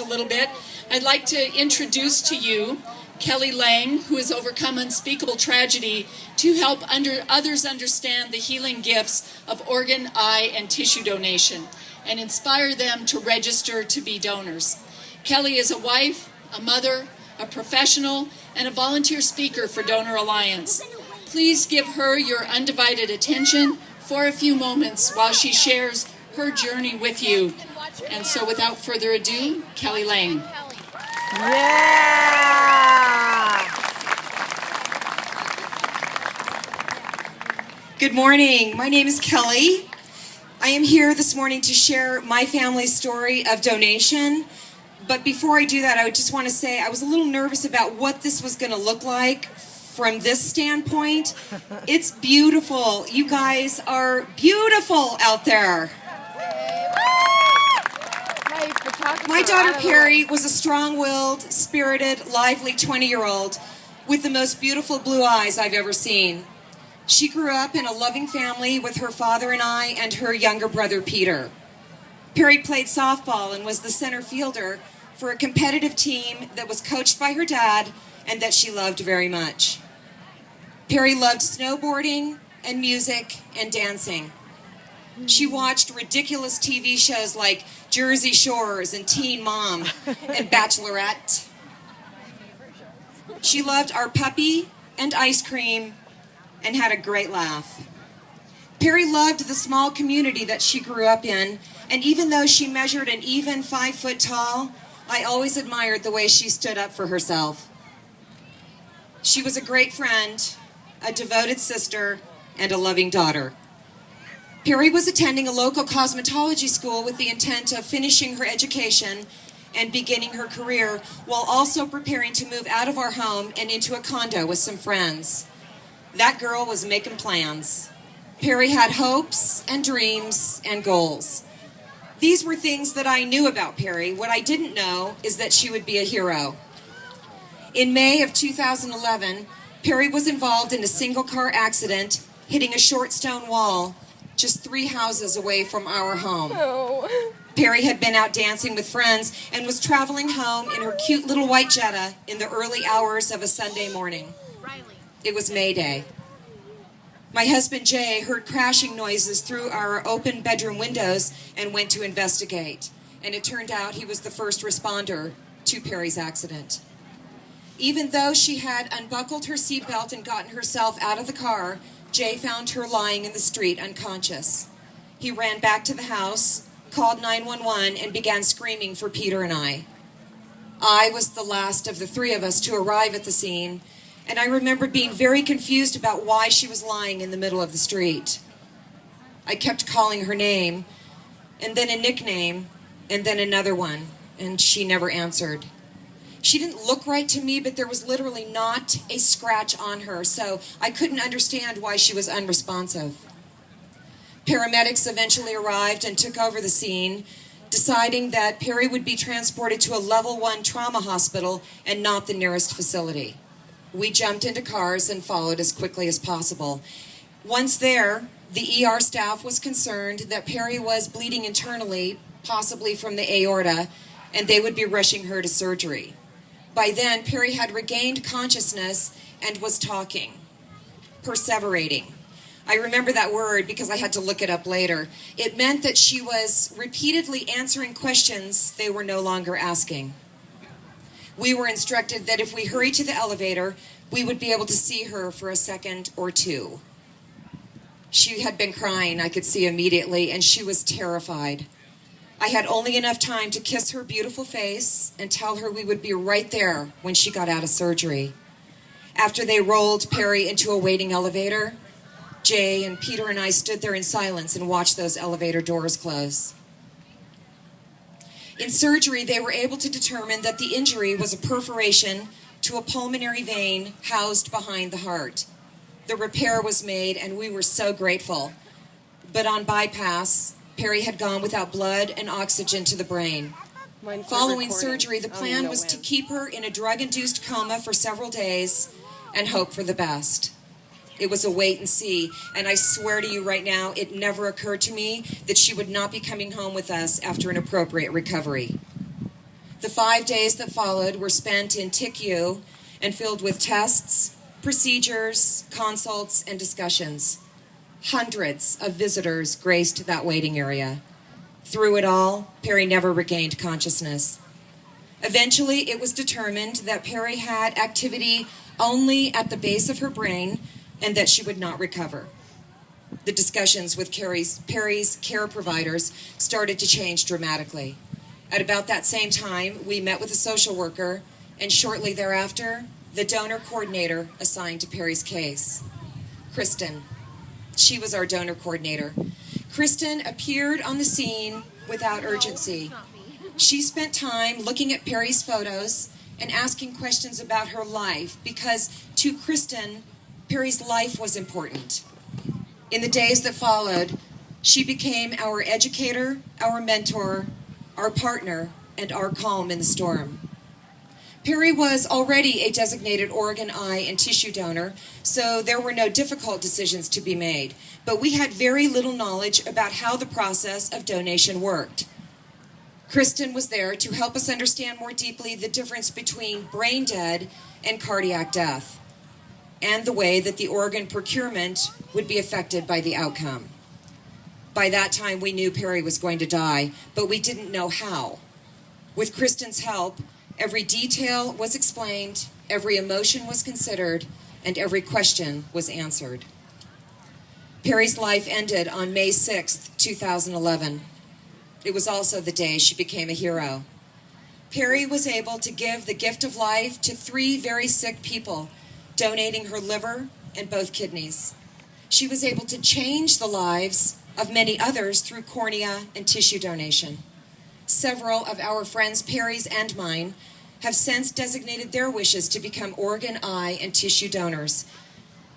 a little bit. I'd like to introduce to you Kelly Lang, who has overcome unspeakable tragedy to help others understand the healing gifts of organ, eye, and tissue donation and inspire them to register to be donors. Kelly is a wife, a mother, a professional, and a volunteer speaker for Donor Alliance. Please give her your undivided attention for a few moments while she shares her journey with you. And so without further ado, Kelly Lang. Yeah! Good morning. My name is Kelly. I am here this morning to share my family's story of donation. But before I do that, I just want to say I was a little nervous about what this was going to look like from this standpoint. It's beautiful. You guys are beautiful out there. My daughter Perry was a strong-willed, spirited, lively 20-year-old with the most beautiful blue eyes I've ever seen. She grew up in a loving family with her father and I and her younger brother Peter. Perry played softball and was the center fielder for a competitive team that was coached by her dad and that she loved very much. Perry loved snowboarding and music and dancing. She watched ridiculous TV shows like Jersey Shores and Teen Mom and Bachelorette. She loved our puppy and ice cream and had a great laugh. Perry loved the small community that she grew up in, and even though she measured an even 5 foot tall, I always admired the way she stood up for herself. She was a great friend, a devoted sister, and a loving daughter. Perry was attending a local cosmetology school with the intent of finishing her education and beginning her career while also preparing to move out of our home and into a condo with some friends. That girl was making plans. Perry had hopes and dreams and goals. These were things that I knew about Perry. What I didn't know is that she would be a hero. In May of 2011, Perry was involved in a single-car accident, hitting a short stone wall just 3 houses away from our home. Oh. Perry had been out dancing with friends and was traveling home in her cute little white Jetta in the early hours of a Sunday morning. It was May Day. My husband Jay heard crashing noises through our open bedroom windows and went to investigate. And it turned out he was the first responder to Perry's accident. Even though she had unbuckled her seatbelt and gotten herself out of the car, Jay found her lying in the street unconscious. He ran back to the house, called 911, and began screaming for Peter and I. I was the last of the 3 of us to arrive at the scene, and I remember being very confused about why she was lying in the middle of the street. I kept calling her name, and then a nickname, and then another one, and she never answered. She didn't look right to me, but there was literally not a scratch on her, so I couldn't understand why she was unresponsive. Paramedics eventually arrived and took over the scene, deciding that Perry would be transported to a level 1 trauma hospital and not the nearest facility. We jumped into cars and followed as quickly as possible. Once there, the ER staff was concerned that Perry was bleeding internally, possibly from the aorta, and they would be rushing her to surgery. By then, Perry had regained consciousness and was talking, perseverating. I remember that word because I had to look it up later. It meant that she was repeatedly answering questions they were no longer asking. We were instructed that if we hurried to the elevator, we would be able to see her for a second or 2. She had been crying, I could see immediately, and she was terrified. I had only enough time to kiss her beautiful face and tell her we would be right there when she got out of surgery. After they rolled Perry into a waiting elevator, Jay and Peter and I stood there in silence and watched those elevator doors close. In surgery, they were able to determine that the injury was a perforation to a pulmonary vein housed behind the heart. The repair was made, and we were so grateful. But on bypass, Perry had gone without blood and oxygen to the brain. Following surgery, the plan was to keep her in a drug-induced coma for several days and hope for the best. It was a wait and see, and I swear to you right now, it never occurred to me that she would not be coming home with us after an appropriate recovery. The 5 days that followed were spent in TICU and filled with tests, procedures, consults, and discussions. Hundreds of visitors graced that waiting area. Through it all, Perry never regained consciousness. Eventually, it was determined that Perry had activity only at the base of her brain and that she would not recover. The discussions with Perry's care providers started to change dramatically. At about that same time, we met with a social worker, and shortly thereafter, the donor coordinator assigned to Perry's case. Kristen. She was our donor coordinator. Kristen appeared on the scene without urgency. She spent time looking at Perry's photos and asking questions about her life because to Kristen, Perry's life was important. In the days that followed, she became our educator, our mentor, our partner, and our calm in the storm. Perry was already a designated organ, eye, and tissue donor, so there were no difficult decisions to be made. But we had very little knowledge about how the process of donation worked. Kristen was there to help us understand more deeply the difference between brain dead and cardiac death, and the way that the organ procurement would be affected by the outcome. By that time, we knew Perry was going to die, but we didn't know how. With Kristen's help, every detail was explained, every emotion was considered, and every question was answered. Perry's life ended on May 6th, 2011. It was also the day she became a hero. Perry was able to give the gift of life to 3 very sick people, donating her liver and both kidneys. She was able to change the lives of many others through cornea and tissue donation. Several of our friends, Perry's and mine, have since designated their wishes to become organ, eye, and tissue donors.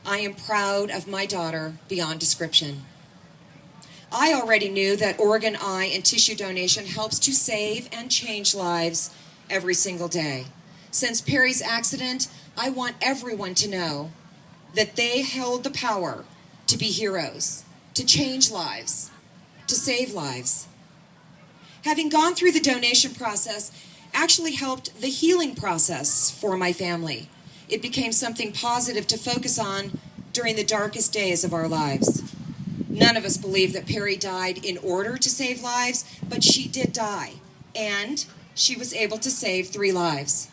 I am proud of my daughter beyond description. I already knew that organ, eye, and tissue donation helps to save and change lives every single day. Since Perry's accident, I want everyone to know that they held the power to be heroes, to change lives, to save lives. Having gone through the donation process actually helped the healing process for my family. It became something positive to focus on during the darkest days of our lives. None of us believe that Perry died in order to save lives, but she did die, and she was able to save 3 lives.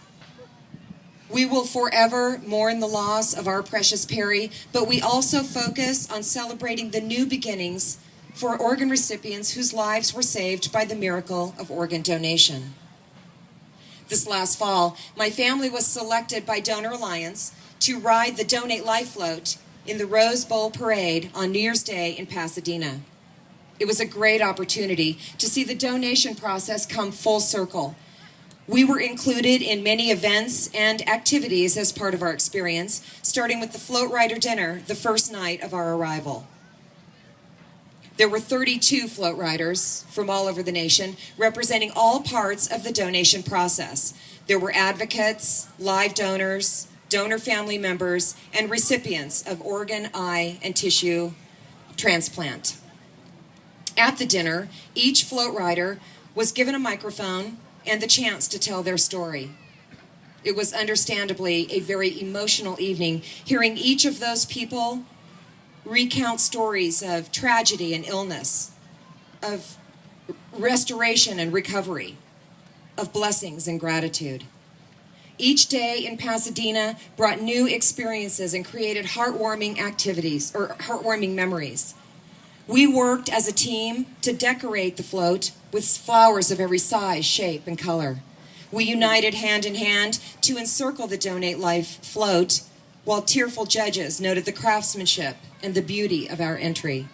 We will forever mourn the loss of our precious Perry, but we also focus on celebrating the new beginnings for organ recipients whose lives were saved by the miracle of organ donation. This last fall, my family was selected by Donor Alliance to ride the Donate Life float in the Rose Bowl Parade on New Year's Day in Pasadena. It was a great opportunity to see the donation process come full circle. We were included in many events and activities as part of our experience, starting with the Float Rider Dinner the first night of our arrival. There were 32 float riders from all over the nation, representing all parts of the donation process. There were advocates, live donors, donor family members, and recipients of organ, eye, and tissue transplant. At the dinner, each float rider was given a microphone and the chance to tell their story. It was understandably a very emotional evening, hearing each of those people recount stories of tragedy and illness, of restoration and recovery, of blessings and gratitude. Each day in Pasadena brought new experiences and created heartwarming activities, or heartwarming memories. We worked as a team to decorate the float with flowers of every size, shape, and color. We united hand in hand to encircle the Donate Life float, while tearful judges noted the craftsmanship and the beauty of our entry.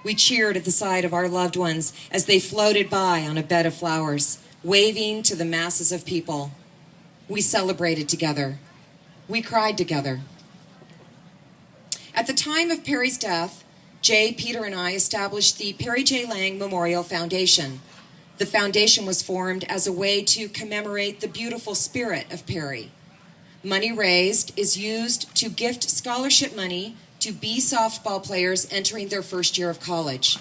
We cheered at the side of our loved ones as they floated by on a bed of flowers, waving to the masses of people. We celebrated together. We cried together. At the time of Perry's death, Jay, Peter, and I established the Perry J. Lang Memorial Foundation. The foundation was formed as a way to commemorate the beautiful spirit of Perry. Money raised is used to gift scholarship money to B softball players entering their first year of college.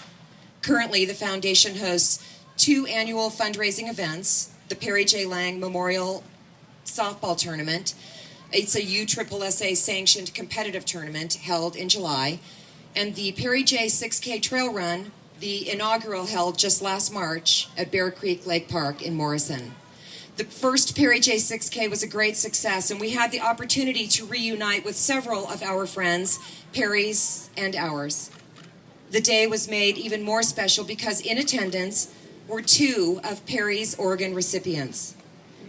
Currently, the foundation hosts 2 annual fundraising events, the Perry J. Lang Memorial Softball Tournament. It's a USSSA sanctioned competitive tournament held in July. And the Perry J. 6K Trail Run, the inaugural, held just last March at Bear Creek Lake Park in Morrison. The first Perry J. 6K was a great success, and we had the opportunity to reunite with several of our friends, Perry's and ours. The day was made even more special because in attendance were two of Perry's Oregon recipients.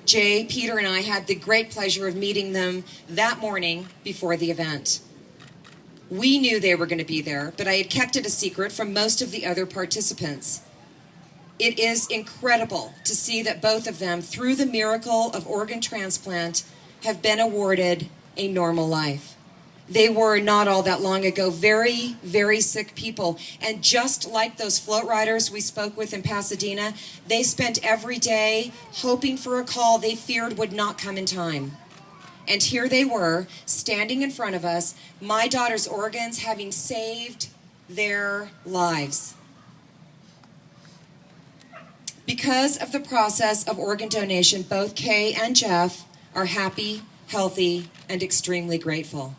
Jay, Peter, and I had the great pleasure of meeting them that morning before the event. We knew they were going to be there, but I had kept it a secret from most of the other participants. It is incredible to see that both of them, through the miracle of organ transplant, have been awarded a normal life. They were, not all that long ago, very, very sick people. And just like those float riders we spoke with in Pasadena, they spent every day hoping for a call they feared would not come in time. And here they were, standing in front of us, my daughter's organs having saved their lives. Because of the process of organ donation, both Kay and Jeff are happy, healthy, and extremely grateful.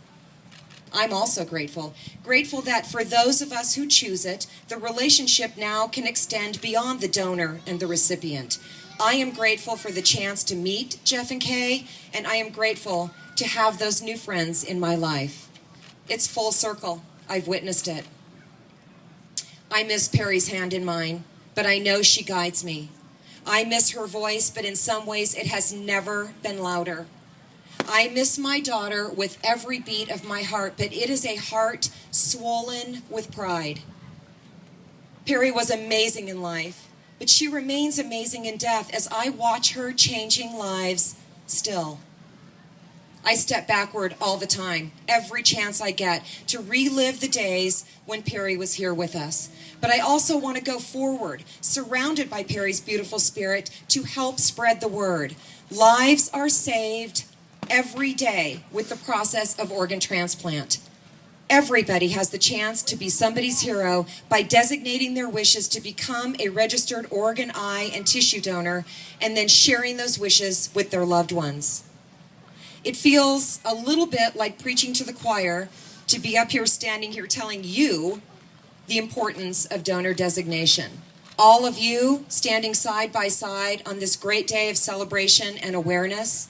I'm also grateful. Grateful that for those of us who choose it, the relationship now can extend beyond the donor and the recipient. I am grateful for the chance to meet Jeff and Kay, and I am grateful to have those new friends in my life. It's full circle. I've witnessed it. I miss Perry's hand in mine, but I know she guides me. I miss her voice, but in some ways it has never been louder. I miss my daughter with every beat of my heart, but it is a heart swollen with pride. Perry was amazing in life, but she remains amazing in death as I watch her changing lives still. I step backward all the time, every chance I get, to relive the days when Perry was here with us. But I also want to go forward, surrounded by Perry's beautiful spirit, to help spread the word. Lives are saved every day with the process of organ transplant. Everybody has the chance to be somebody's hero by designating their wishes to become a registered organ, eye, and tissue donor, and then sharing those wishes with their loved ones. It feels a little bit like preaching to the choir to be up here standing here telling you the importance of donor designation. All of you standing side by side on this great day of celebration and awareness,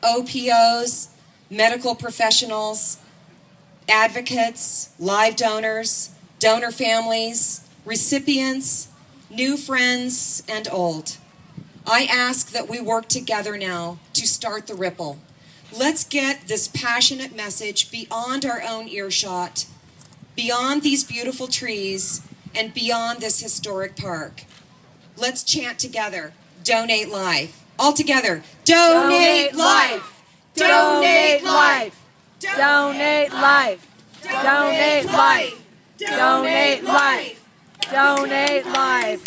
OPOs, medical professionals, advocates, live donors, donor families, recipients, new friends, and old. I ask that we work together now to start the ripple. Let's get this passionate message beyond our own earshot, beyond these beautiful trees, and beyond this historic park. Let's chant together, donate life. All together, donate life! Donate life! Donate life! Donate life! Donate life! Donate life!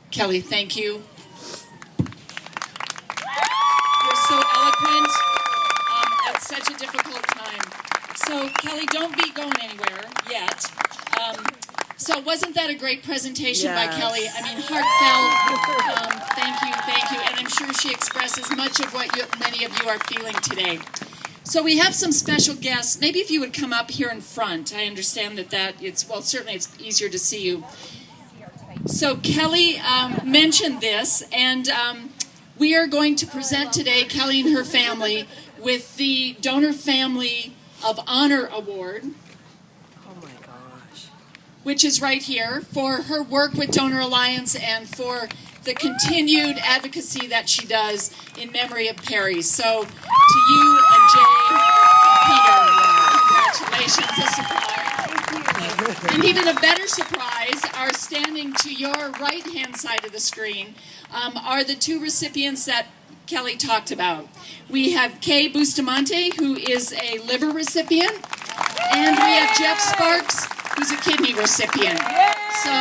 Kelly, thank you. You're so eloquent at such a difficult time. So, Kelly, don't be going anywhere yet. So wasn't that a great presentation by Kelly? I mean, heartfelt. Thank you. And I'm sure she expresses much of what many of you are feeling today. So we have some special guests. Maybe if you would come up here in front. I understand certainly it's easier to see you. So Kelly mentioned this, and we are going to present today, Kelly and her family, with the Donor Family of Honor Award. Oh my gosh. Which is right here, for her work with Donor Alliance and for the continued advocacy that she does in memory of Perry. So to you and Jay and Peter, congratulations, a surprise. And even a better surprise, are standing to your right-hand side of the screen, are the two recipients that Kelly talked about. We have Kay Bustamante, who is a liver recipient, and we have Jeff Sparks, who's a kidney recipient. So,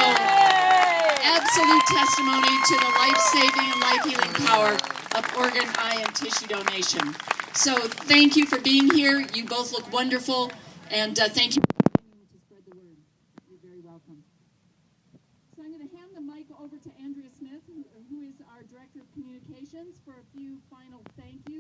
absolute testimony to the life-saving and life-healing power of organ, eye, and tissue donation. So thank you for being here. You both look wonderful, and thank you for continuing to spread the word. You're very welcome. So I'm going to hand the mic over to Andrea Smith, who is our Director of Communications, for a few final thank yous.